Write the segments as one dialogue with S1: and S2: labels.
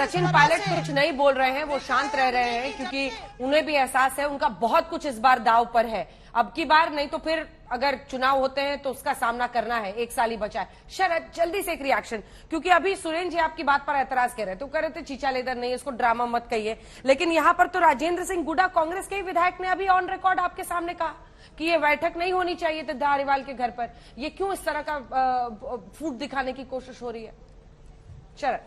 S1: सचिन पायलट कुछ नहीं बोल रहे हैं, वो शांत रह रहे हैं क्योंकि उन्हें भी एहसास है उनका बहुत कुछ इस बार दांव पर है। अब की बार नहीं तो फिर अगर चुनाव होते हैं तो उसका सामना करना है, 1 साल ही बचा है। शरद जल्दी से एक रिएक्शन, क्योंकि अभी सुरेंद्र जी आपकी बात पर एतराज कर रहे थे, वो कह रहे थे चीचा लेदर नहीं, इसको ड्रामा मत कहिए। लेकिन यहाँ पर तो राजेंद्र सिंह गुडा कांग्रेस के विधायक ने अभी ऑन रिकॉर्ड आपके सामने कहा कि ये बैठक नहीं होनी चाहिए थी धारीवाल के घर पर। ये क्यों इस तरह का फूट दिखाने की कोशिश हो रही है शरद?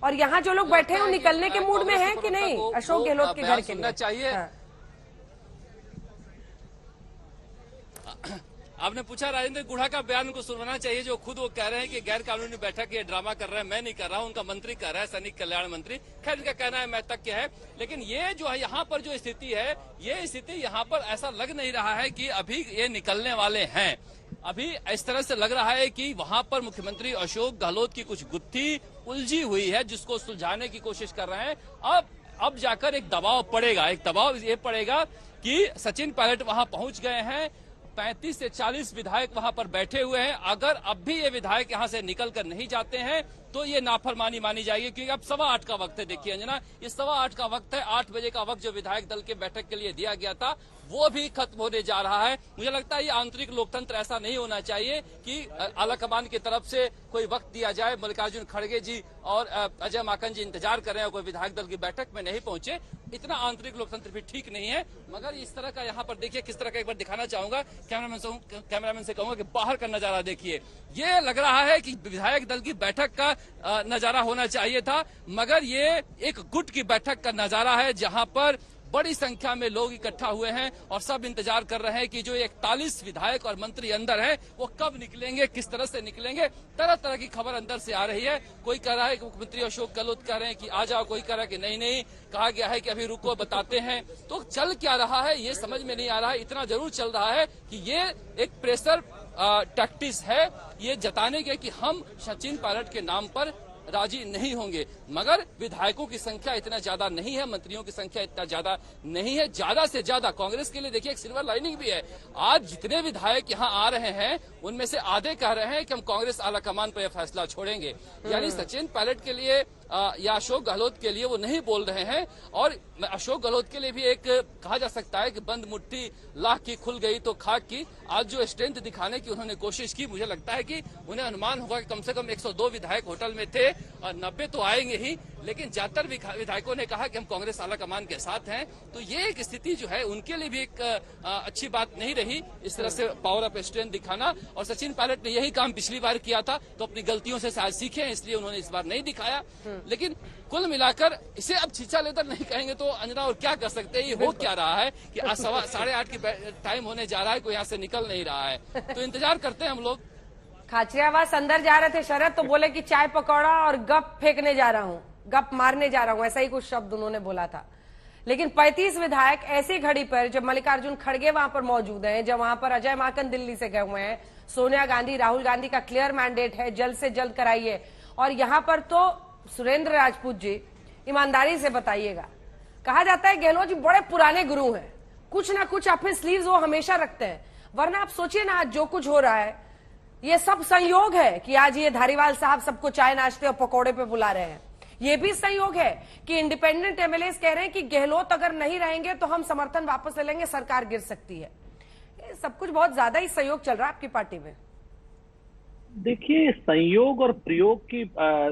S1: और यहाँ जो लोग बैठे हैं वो निकलने के मूड में हैं कि नहीं अशोक गहलोत के घर के लिए?
S2: चाहिए। हाँ। आपने पूछा राजेंद्र गुढ़ा का बयान उनको सुनवाना चाहिए, जो खुद वो कह रहे हैं कि गैर कानूनी बैठक ये ड्रामा कर रहे हैं, मैं नहीं कर रहा हूं, उनका मंत्री कर रहा है, सैनिक कल्याण मंत्री। खैर इनका कहना है मैं तक है, लेकिन ये जो है यहाँ पर जो स्थिति है, ये स्थिति यहाँ पर ऐसा लग नहीं रहा है कि अभी ये निकलने वाले हैं। अभी इस तरह से लग रहा है कि वहां पर मुख्यमंत्री अशोक गहलोत की कुछ गुत्थी उलझी हुई है, जिसको सुलझाने की कोशिश कर रहे हैं। अब जाकर एक दबाव पड़ेगा, एक दबाव ये पड़ेगा कि सचिन पायलट वहां पहुंच गए हैं, 35 से 40 विधायक वहां पर बैठे हुए हैं। अगर अब भी ये विधायक यहां से निकल कर नहीं जाते हैं तो ये नाफरमानी मानी जाएगी, क्योंकि अब 8:15 का वक्त है। देखिए अंजना, ये 8:15 का वक्त है। 8 बजे का वक्त जो विधायक दल के बैठक के लिए दिया गया था वो भी खत्म होने जा रहा है। मुझे लगता है ये आंतरिक लोकतंत्र ऐसा नहीं होना चाहिए कि आलाकमान की तरफ से कोई वक्त दिया जाए, मल्लिकार्जुन खड़गे जी और अजय माकन जी इंतजार कर रहे हैं, कोई विधायक दल की बैठक में नहीं पहुंचे। इतना आंतरिक लोकतंत्र भी ठीक नहीं है। मगर इस तरह का यहाँ पर देखिए किस तरह का, एक बार दिखाना चाहूंगा कैमरामैन से कहूंगा कि बाहर का नजारा देखिए। ये लग रहा है कि विधायक दल की बैठक का नजारा होना चाहिए था, मगर ये एक गुट की बैठक का नजारा है, जहां पर बड़ी संख्या में लोग इकट्ठा हुए हैं और सब इंतजार कर रहे हैं कि जो 41 विधायक और मंत्री अंदर हैं वो कब निकलेंगे, किस तरह से निकलेंगे। तरह तरह की खबर अंदर से आ रही है। कोई कह रहा है कि मुख्यमंत्री अशोक गहलोत कह रहे हैं कि आ जाओ, कोई कह रहा है कि नहीं नहीं, कहा गया है कि अभी रुको बताते हैं। तो चल क्या रहा है ये समझ में नहीं आ रहा है। इतना जरूर चल रहा है कि ये एक प्रेशर टैक्टिस है, ये जताने के कि हम सचिन पायलट के नाम पर राजी नहीं होंगे। मगर विधायकों की संख्या इतना ज्यादा नहीं है, मंत्रियों की संख्या इतना ज्यादा नहीं है। ज्यादा से ज्यादा कांग्रेस के लिए देखिए एक सिल्वर लाइनिंग भी है। आज जितने विधायक यहाँ आ रहे हैं उनमें से आधे कह रहे हैं कि हम कांग्रेस आलाकमान पर यह फैसला छोड़ेंगे। यानी सचिन पायलट के लिए या अशोक गहलोत के लिए वो नहीं बोल रहे हैं। और अशोक गहलोत के लिए भी एक कहा जा सकता है कि बंद मुट्ठी लाख की खुल गई तो खाक की। आज जो स्ट्रेंथ दिखाने की उन्होंने कोशिश की, मुझे लगता है कि उन्हें अनुमान होगा कि कम से कम 102 विधायक होटल में थे और 90 तो आएंगे ही, लेकिन ज्यादातर विधायकों ने कहा कि हम कांग्रेस आलाकमान के साथ हैं। तो ये एक स्थिति जो है उनके लिए भी एक अच्छी बात नहीं रही, इस तरह से पावर ऑफ स्ट्रेंथ दिखाना। और सचिन पायलट ने यही काम पिछली बार किया था, तो अपनी गलतियों से शायद सीखे, इसलिए उन्होंने इस बार नहीं दिखाया। लेकिन कुल मिलाकर इसे अब छीछा लेदर नहीं कहेंगे तो अंजना और क्या कर सकते हैं। ये हो क्या रहा है कि आज 8:30 की टाइम होने जा रहा है, कोई यहाँ से निकल नहीं रहा है, तो इंतजार करते हैं हम लोग।
S1: खाचरियावास अंदर जा रहे थे शरद, तो बोले कि चाय पकौड़ा और गप फेंकने जा रहा हूँ, गप मारने जा रहा हूँ, ऐसा ही कुछ शब्द उन्होंने बोला था। लेकिन 35 विधायक ऐसी घड़ी पर, जब मल्लिकार्जुन खड़गे वहां पर मौजूद हैं, जब वहां पर अजय माकन दिल्ली से गए हुए हैं, सोनिया गांधी राहुल गांधी का क्लियर मैंडेट है जल्द से जल्द कराइए, और यहाँ पर तो सुरेंद्र राजपूत जी, ईमानदारी से बताइएगा, कहा जाता है गहलोत जी बड़े पुराने गुरु हैं, कुछ ना कुछ अपने स्लीव्स वो हमेशा रखते हैं। वरना आप सोचिए ना, आज जो कुछ हो रहा है ये सब संयोग है कि आज ये धारीवाल साहब सबको चाय नाश्ते और पकौड़े पे बुला रहे हैं। ये भी संयोग है कि इंडिपेंडेंट एमएलए कह रहे हैं कि गहलोत अगर नहीं रहेंगे तो हम समर्थन वापस ले लेंगे, सरकार गिर सकती है। ये सब कुछ बहुत ज्यादा ही संयोग चल रहा है आपकी पार्टी में।
S3: देखिए, संयोग और प्रयोग की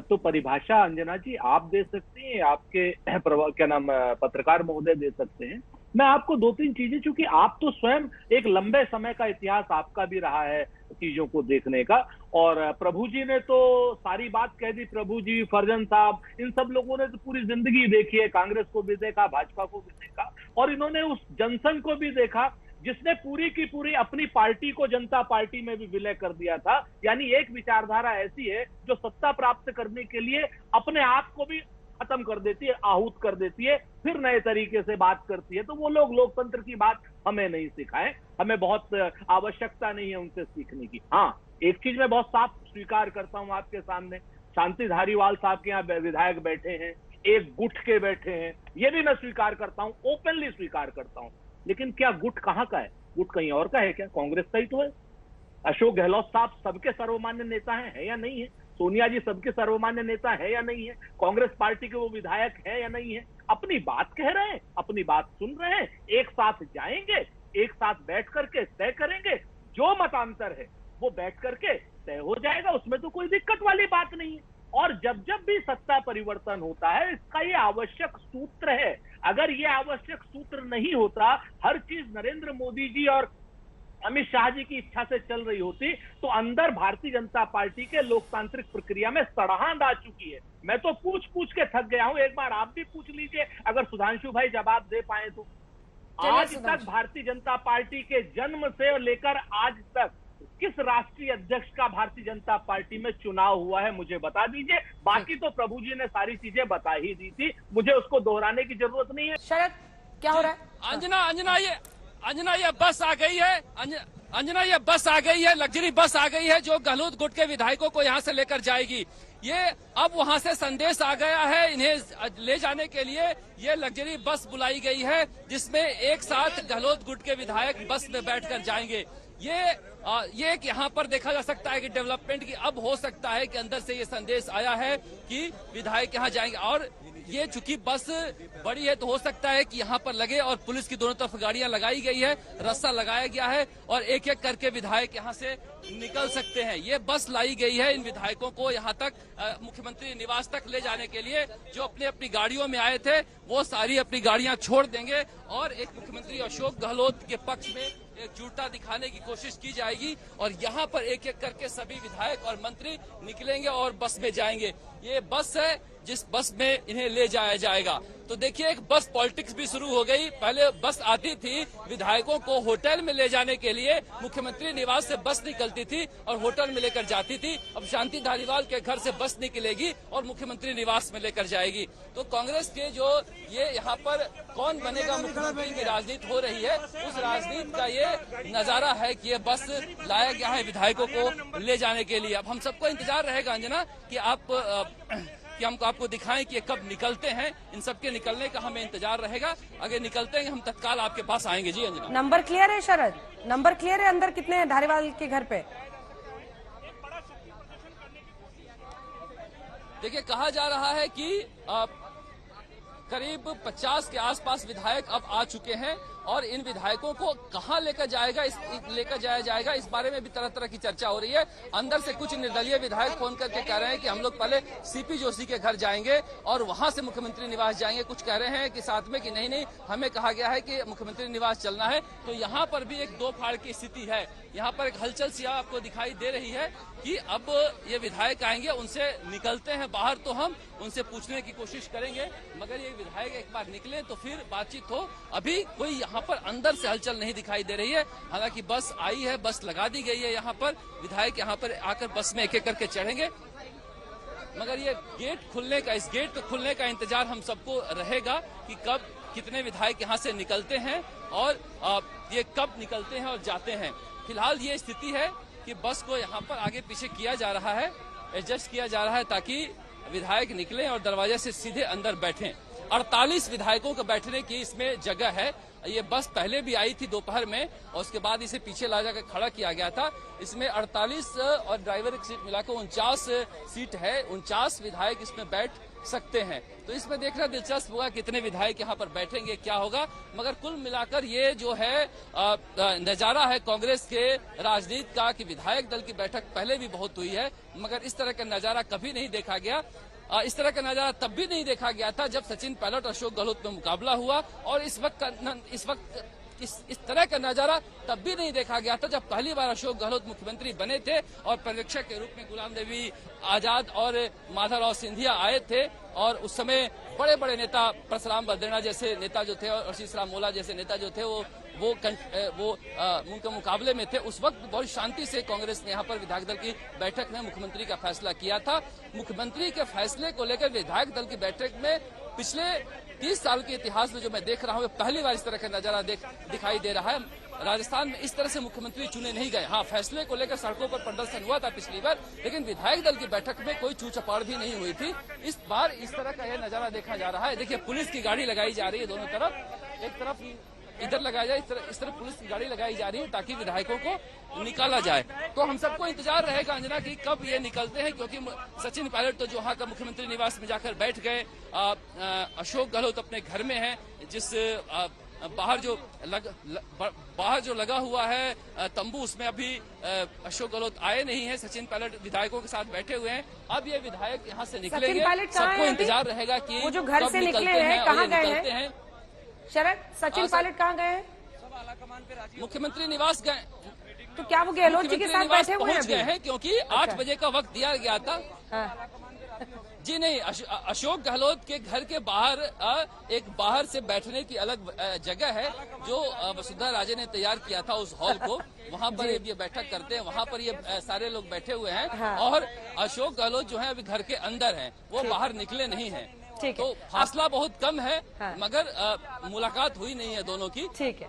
S3: तो परिभाषा अंजना जी आप दे सकते हैं, आपके क्या नाम पत्रकार महोदय दे सकते हैं। मैं आपको 2-3 चीजें, चूंकि आप तो स्वयं एक लंबे समय का इतिहास आपका भी रहा है चीजों को देखने का, और प्रभु जी ने तो सारी बात कह दी, प्रभु जी, फरजन साहब, इन सब लोगों ने तो पूरी जिंदगी देखी है, कांग्रेस को भी देखा, भाजपा को भी देखा, और इन्होंने उस जनसंघ को भी देखा जिसने पूरी की पूरी अपनी पार्टी को जनता पार्टी में भी विलय कर दिया था। यानी एक विचारधारा ऐसी है जो सत्ता प्राप्त करने के लिए अपने आप को भी खत्म कर देती है, आहूत कर देती है, फिर नए तरीके से बात करती है। तो वो लोग लोकतंत्र की बात हमें नहीं सिखाएं, हमें बहुत आवश्यकता नहीं है उनसे सीखने की। हाँ, एक चीज मैं बहुत साफ स्वीकार करता हूं आपके सामने, शांति धारीवाल साहब के यहाँ विधायक बैठे हैं, एक गुट के बैठे हैं, ये भी मैं स्वीकार करता हूं, ओपनली स्वीकार करता हूं। लेकिन क्या गुट कहाँ का है? गुट कहीं और का है क्या? कांग्रेस का ही तो है। अशोक गहलोत साहब सबके सर्वमान्य नेता है या नहीं है? सोनिया जी सबके सर्वमान्य नेता है या नहीं है, कांग्रेस पार्टी के वो विधायक है या नहीं है, अपनी बात कह रहे हैं, अपनी बात सुन रहे हैं, एक साथ जाएंगे, एक साथ बैठ करके तय करेंगे, जो मतांतर है वो बैठ करके तय हो जाएगा, उसमें तो कोई दिक्कत वाली बात नहीं है। और जब जब भी सत्ता परिवर्तन होता है इसका ये आवश्यक सूत्र है। अगर ये आवश्यक सूत्र नहीं होता, हर चीज नरेंद्र मोदी जी और अमित शाह जी की इच्छा से चल रही होती, तो अंदर भारतीय जनता पार्टी के लोकतांत्रिक प्रक्रिया में सड़ाहट आ चुकी है। मैं तो पूछ पूछ के थक गया हूं, एक बार आप भी पूछ लीजिए अगर सुधांशु भाई जवाब दे पाए तो। आज तक भारतीय जनता पार्टी के जन्म से लेकर आज तक किस राष्ट्रीय अध्यक्ष का भारतीय जनता पार्टी में चुनाव हुआ है मुझे बता दीजिए। बाकी तो प्रभु जी ने सारी चीजें बता ही दी थी, मुझे उसको दोहराने की जरूरत नहीं है।
S1: शरद क्या हो रहा है?
S2: अंजना ये बस आ गई है। अंजना ये बस आ गई है, लग्जरी बस आ गई है जो गहलोत गुट के विधायकों को यहाँ से लेकर जाएगी। ये अब वहाँ से संदेश आ गया है, इन्हें ले जाने के लिए ये लग्जरी बस बुलाई गई है जिसमें एक साथ गहलोत गुट के विधायक बस में बैठकर जाएंगे। ये यहाँ पर देखा जा सकता है कि डेवलपमेंट की अब हो सकता है कि अंदर से ये संदेश आया है कि विधायक यहाँ जाएंगे। और ये चूंकि बस बड़ी है तो हो सकता है कि यहाँ पर लगे और पुलिस की दोनों तरफ गाड़ियां लगाई गई है, रास्ता लगाया गया है और एक एक करके विधायक यहाँ से निकल सकते हैं। ये बस लाई गई है इन विधायकों को यहाँ तक मुख्यमंत्री निवास तक ले जाने के लिए। जो अपने अपनी गाड़ियों में आए थे वो सारी अपनी गाड़ियां छोड़ देंगे और एक मुख्यमंत्री अशोक गहलोत के पक्ष में एकजुटता दिखाने की कोशिश की जाएगी और यहाँ पर एक एक करके सभी विधायक और मंत्री निकलेंगे और बस में जाएंगे। ये बस है जिस बस में इन्हें ले जाया जाएगा। तो देखिए एक बस पॉलिटिक्स भी शुरू हो गई। पहले बस आती थी विधायकों को होटल में ले जाने के लिए, मुख्यमंत्री निवास से बस निकलती थी और होटल में लेकर जाती थी। अब शांति धारीवाल के घर से बस निकलेगी और मुख्यमंत्री निवास में लेकर जाएगी। तो कांग्रेस के जो ये यहाँ पर कौन बनेगा मुख्यमंत्री की राजनीति हो रही है, उस राजनीति का ये नजारा है कि ये बस लाया गया है विधायकों को ले जाने के लिए। अब हम सबको इंतजार रहेगा अंजना कि हम आपको दिखाएं कि ये कब निकलते हैं। इन सबके निकलने का हमें इंतजार रहेगा। अगर निकलते हैं हम तत्काल आपके पास आएंगे। जी अंजना,
S1: नंबर क्लियर है शरद? नंबर क्लियर है अंदर कितने हैं धारीवाल के घर पे?
S2: देखिए कहा जा रहा है कि करीब 50 के आसपास विधायक अब आ चुके हैं और इन विधायकों को कहां लेकर जाया जाएगा इस बारे में भी तरह तरह की चर्चा हो रही है। अंदर से कुछ निर्दलीय विधायक फोन करके कह रहे हैं कि हम लोग पहले सीपी जोशी के घर जाएंगे और वहां से मुख्यमंत्री निवास जाएंगे। कुछ कह रहे हैं कि साथ में कि नहीं हमें कहा गया है कि मुख्यमंत्री निवास चलना है। तो यहाँ पर भी एक दो फाड़ की स्थिति है। यहाँ पर एक हलचल सी आपको दिखाई दे रही है कि अब ये विधायक आएंगे, उनसे निकलते हैं बाहर तो हम उनसे पूछने की कोशिश करेंगे, मगर ये विधायक एक बार निकले तो फिर बातचीत हो। अभी कोई यहाँ पर अंदर से हलचल नहीं दिखाई दे रही है। हालांकि बस आई है, बस लगा दी गई है यहाँ पर, विधायक यहाँ पर आकर बस में एक एक करके चढ़ेंगे। मगर ये गेट खुलने का, इस गेट के खुलने का इंतजार हम सबको रहेगा कि कब कितने विधायक यहाँ से निकलते हैं और ये कब निकलते हैं और जाते हैं। फिलहाल ये स्थिति है कि बस को यहाँ पर आगे पीछे किया जा रहा है, एडजस्ट किया जा रहा है ताकि विधायक निकले और दरवाजे से सीधे अंदर बैठें। 48 विधायकों को बैठने की इसमें जगह है। ये बस पहले भी आई थी दोपहर में और उसके बाद इसे पीछे ला जाकर खड़ा किया गया था। इसमें 48 और ड्राइवर की सीट मिलाकर 49 सीट है। 49 विधायक इसमें बैठ सकते हैं। तो इसमें देखना दिलचस्प होगा कितने विधायक यहाँ पर बैठेंगे, क्या होगा। मगर कुल मिलाकर ये जो है नजारा है कांग्रेस के राजनीति का कि विधायक दल की बैठक पहले भी बहुत हुई है, मगर इस तरह का नजारा कभी नहीं देखा गया। इस तरह का नजारा तब भी नहीं देखा गया था जब सचिन पायलट और अशोक गहलोत में मुकाबला हुआ, और इस वक्त इस तरह का नजारा तब भी नहीं देखा गया था जब पहली बार अशोक गहलोत मुख्यमंत्री बने थे और पर्यवेक्षक के रूप में गुलाम नबी आजाद और माधवराव सिंधिया आए थे। और उस समय बड़े बड़े नेता परशुराम बरदेना जैसे नेता जो थे और आशीष राम मोला जैसे नेता जो थे वो उनके मुकाबले में थे। उस वक्त बहुत शांति से कांग्रेस ने यहाँ पर विधायक दल की बैठक में मुख्यमंत्री का फैसला किया था। मुख्यमंत्री के फैसले को लेकर विधायक दल की बैठक में पिछले 30 साल के इतिहास में जो मैं देख रहा हूँ पहली बार इस तरह का नजारा दिखाई दे रहा है। राजस्थान में इस तरह से मुख्यमंत्री चुने नहीं गए। हाँ, फैसले को लेकर सड़कों पर प्रदर्शन हुआ था पिछली बार, लेकिन विधायक दल की बैठक में कोई चूचपाड़ भी नहीं हुई थी। इस बार इस तरह का यह नजारा देखा जा रहा है। देखिए पुलिस की गाड़ी लगाई जा रही है दोनों तरफ। एक तरफ इधर लगाया जाए, इस तरह पुलिस की गाड़ी लगाई जा रही है ताकि विधायकों को निकाला जाए। तो हम सबको इंतजार रहेगा अंजना की कब ये निकलते हैं, क्योंकि सचिन पायलट तो जो वहाँ का मुख्यमंत्री निवास में जाकर बैठ गए। अशोक गहलोत अपने घर में है, जिस बाहर जो लगा हुआ है तंबू, उसमें अभी अशोक गहलोत आए नहीं है। सचिन पायलट विधायकों के साथ बैठे हुए हैं। अब ये विधायक यहाँ से निकलेंगे, सबको इंतजार रहेगा कि
S1: वो जो घर से निकले हैं कहाँ गए हैं? शरद, सचिन पायलट कहाँ गए हैं?
S2: मुख्यमंत्री निवास गए।
S1: तो क्या वो गहलोत जी के साथ बैठे हुए
S2: हैं? क्योंकि 8 बजे का वक्त दिया गया था। जी नहीं, अशोक गहलोत के घर के बाहर एक बाहर से बैठने की अलग जगह है जो वसुंधरा राजे ने तैयार किया था उस हॉल को। वहां पर ये बैठक करते हैं, वहां पर ये सारे लोग बैठे हुए हैं। और अशोक गहलोत जो है अभी घर के अंदर हैं, वो बाहर निकले नहीं हैं। तो फासला बहुत कम है, मगर मुलाकात हुई नहीं है दोनों की।
S1: ठीक है।